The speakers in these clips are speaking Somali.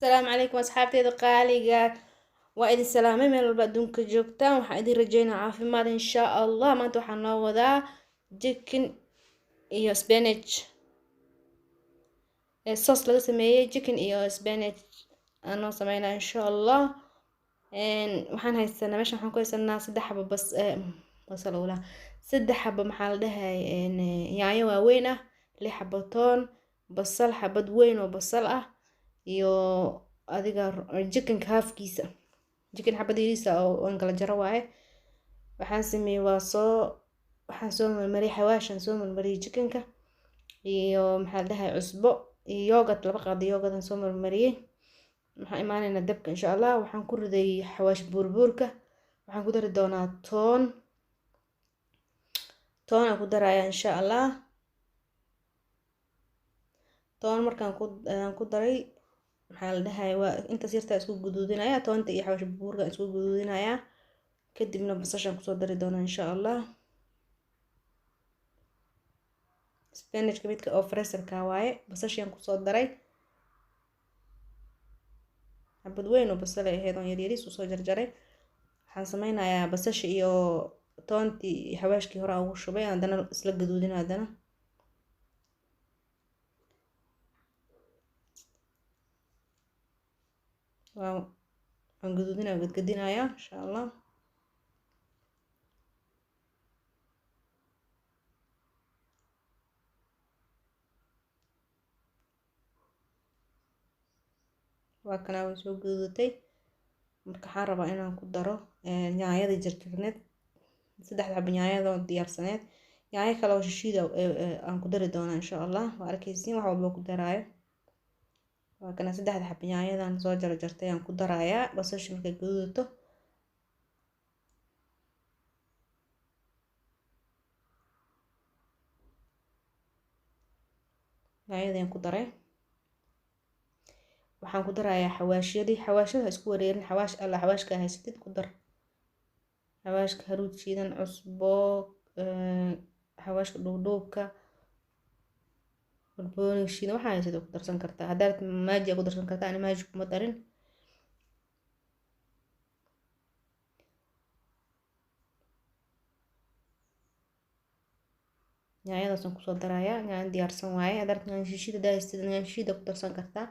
السلام عليكم أصحابتي qaaliga waa idin salaamay meel walba adduunka joogtaan waxaan idin rajeynaa caafimaad insha Allah maanta waxaan noo wadaa chicken iyo spinach sauce laga sameeyay chicken iyo spinach aan noo sameynaa insha Allah waxaan haysanaa meeshan waxaan ku haysanaa saddex xabo basal wala saddex xabo maxaa la dhahay yaanyo waaweyn ah lix xabo toon basal xabad weyn oo basal ah iyo adiga chicken halfkiisa chicken xabadiisa oo aan kala jaro waaye waxaan sameeyay waxaan soo marmariyay xawaashan soo marmariyay chickenka iyo maxaa la dhahay cusbo iyo yogurt laba qaado yogurt aan soo marmariyay waxaan imaanaynaa dabka insha Allah waxaan ku riday xawaash buurbuurka waxaan ku dari doonaa toon aan ku darayaa insha Allah toon markaan ku daray maxaa la dhahay waa intaas yarta isku guduudinaya toonta iyo xawaash buurka isku guduudinaya kadibna basashan ku soo dari doonaa insha Allah spinach midka oo freezer-ka waaye basashan ku soo daray xabad weyn oo basal ay ahayd oo yar soo jarjaray waxaan sameynayaa basasha iyo toontii iyo xawaashkii hore ugu shubay haddana isla guduudin haddana waan gadgadinayaa insha Allah waa kana way soo gududatay marka waxaan rabaa inaan ku daro yaanyada jarjarneed saddex xabo yaanyada oo diyaarsaneed yaanyo kale oo shishiida aan ku dari doonaa insha Allah waa arkaysiin wax walba ku daraayo waa kana saddex xabo yaanyadan soo jarjartay aan ku darayaa basasha markay gududato yaanyadaan ku daray waxaan ku darayaa xawaashada isku wareerin xawaashka haysatid ku dar xawaashka haruud shiidan cusbo xawaashka dhuubka barbarooni shiidan waxa haysatid ku darsan kartaa haddaad maaji ku darsan kartaa ani maaji kuma darin yaanyadaasaan kusoo darayaa yaanyo diyaarsan waaye haddaad yaanyo shiishida haysatid yaanyo shiishida ku darsan kartaa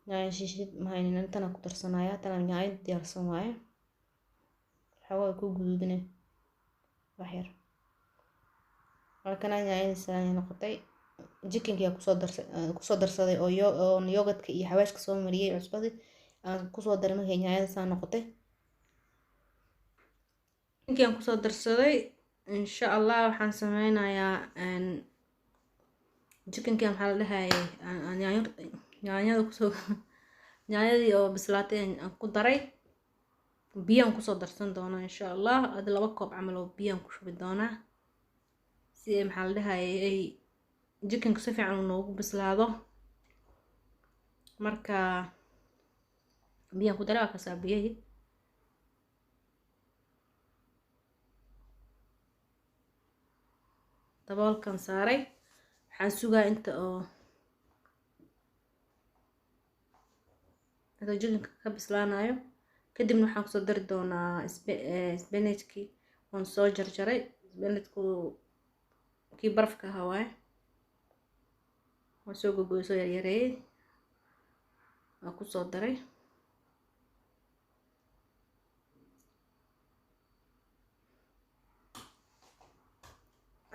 yaanyo shiishid mahaynin intana ku darsanaya tana yaanyo diyaarsan waaye xawaa ku guduudine wax yar markana yaanyadiisa noqotay chickenka kusoo darsaday oo yogurtka iyo xawaashka soo mariyay cusbadii aan kusoo daray markay yaanyadiisa noqotay chickenka kusoo darsaday insha Allah waxaan sameynayaa chickenka maxaa la dhahay yaanyadii oo bislaatay aan ku daray biyaan kusoo darsan doonaa insha Allah hada 2 koob camal oo biyaan ku shubi doonaa si ay maxaa la dhahay ay chickenka si fiican noogu bislaado marka biyaan ku daray waa ka saabiyay daboolkan saaray waxaan sugaa inta chickenka ka bislaanayo kadibna waxaan kusoo dari doonaa spinachki oon soo jarjaray spinachku kii barafka ahaa waaye waan soo gogoy soo yaryareeyay waan kusoo daray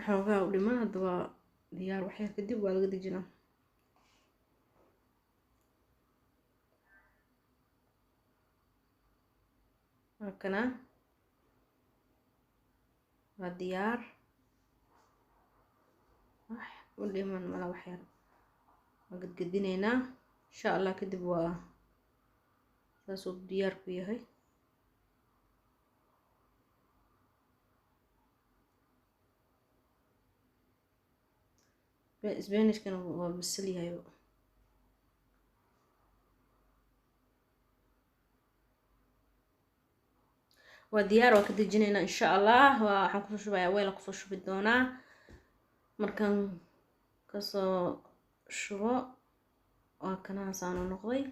xoogaa u dhiman hadda waa diyaar waxyar kadib waa laga dejinaa markana waa diyaar wax u dhiman mala waxyar waa gadgadinaynaa insha Allah kadib waa saas uu diyaar ku yahay spinachkana waa bisil yahay waa diyaar waa ka dejinaynaa insha Allah waxaan ku soo shubayaa weel ku soo shubi doonaa markaan kasoo shubo وكنا صانو نقضي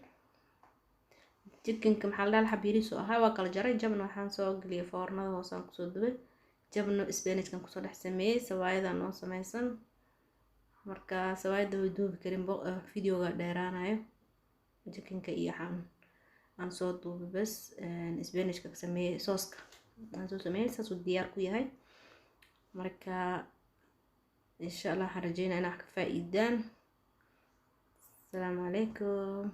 jikinka maxaa la dhahaa xab yariis oo ahaa waa kala jaray jabna waxaan soo geliyay foornada hoosaan kusoo dubay jabna spinachkan kusoo dhex sameeyay sawaayada noo samaysan marka sawaayada way duubi karin videoga dheeraanayo jikinka iyo aan soo duubay bas spinachka ka sameeyay sooska aan soo sameeyay saas uu diyaar ku yahay marka insha Allah waxaan rajeynayaa inaad ka faa'iidaan. Assalaamu calaykum.